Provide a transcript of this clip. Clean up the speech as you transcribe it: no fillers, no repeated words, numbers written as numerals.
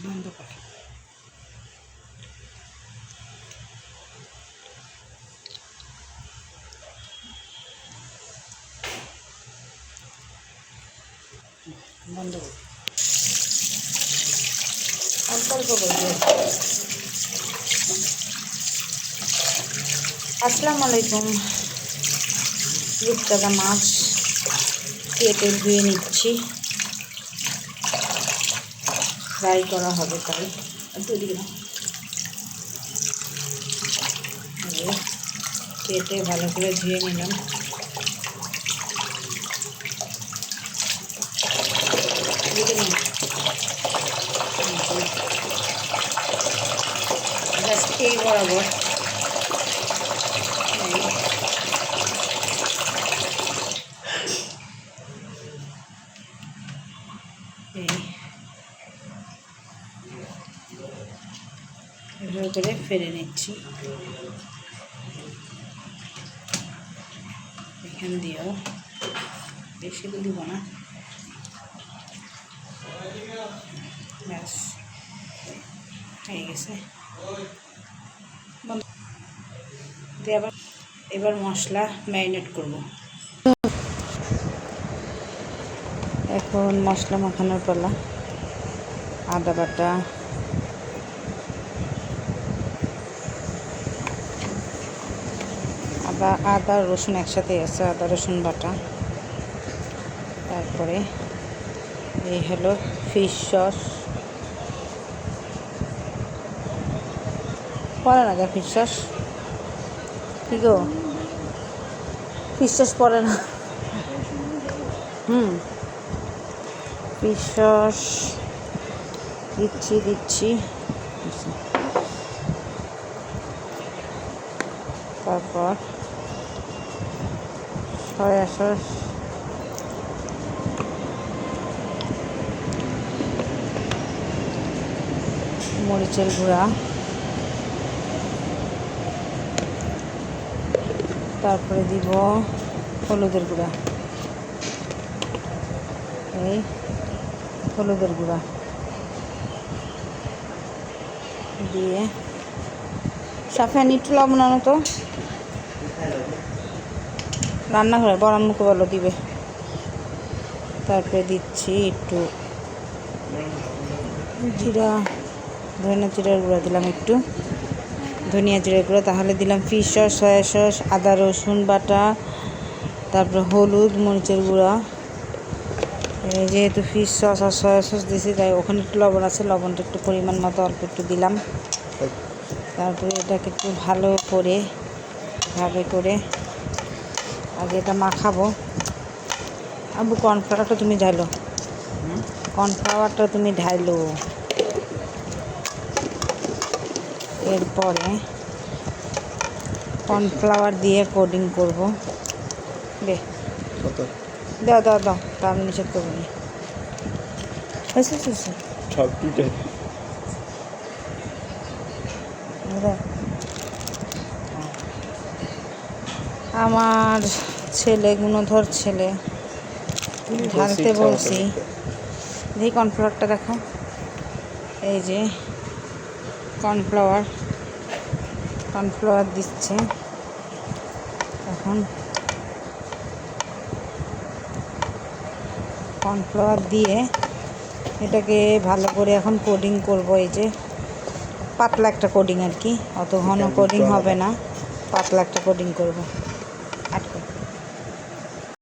বন্ধ কর। বন্ধ কর। অল্প অল্প করবে। আসসালামু আলাইকুম। রূপচাঁদা মাছ কেটে ধুয়ে নিচ্ছি, ফ্রাই করা হবে তাই। কেটে ভালো করে ধুয়ে নিলাম। জাস্ট এই বরাবর এভাবে করে ফেলে নিচ্ছি। এখান দিয়েও বেশি দিব না, ব্যাস হয়ে গেছে। এবার মশলা ম্যারিনেট করব। এখন মশলা মাখানোর পালা। আদা বাটা, আদা রসুন একসাথে আছে, আদা রসুন বাটা। তারপরে এই হলো ফিশ সস। পড়ে না যা ফিশ সস, কি গো ফিশ সস পড়ে না। ফিশ সস দিচ্ছি। তারপর সয়া সস, মরিচের গুঁড়া, তারপরে দিব হলুদের গুঁড়া। এই হলুদের গুঁড়া দিয়ে সাফিয়ান একটু লবণ আনো তো, রান্নাঘরে বড় আম্মুকে বলো দিবে। তারপরে দিচ্ছি একটু জিরা, ধনিয়া জিরার গুঁড়া দিলাম একটু, ধনিয়া জিরার গুঁড়া। তাহলে দিলাম ফিশ সস, সয়া সস, আদা রসুন বাটা, তারপরে হলুদ, মরিচের গুঁড়া। যেহেতু ফিশ সস আর সয়া সস দিয়েছি তাই ওখানে একটু লবণ আছে, লবণটা একটু পরিমাণ মতো অল্প একটু দিলাম। তারপরে এটাকে একটু ভালো করে আগে এটা মাখাবো। আবু কর্নফ্লাওয়ারটা তুমি ঢালো, এরপরে কর্নফ্লাওয়ার দিয়ে কোডিং করব। দাও তা আমি নিষেধ করবো না। আমার ছেলে, গুণধর ছেলে, ঢালতে বলছি। দেখি কর্নফ্লাওয়ারটা দেখো, এই যে কর্নফ্লাওয়ার দিচ্ছে। এখন কর্নফ্লাওয়ার দিয়ে এটাকে ভালো করে এখন কোডিং করব। এই যে পাতলা একটা কোডিং আর কি, অত ঘন কোডিং হবে না, পাতলা একটা কোডিং করব।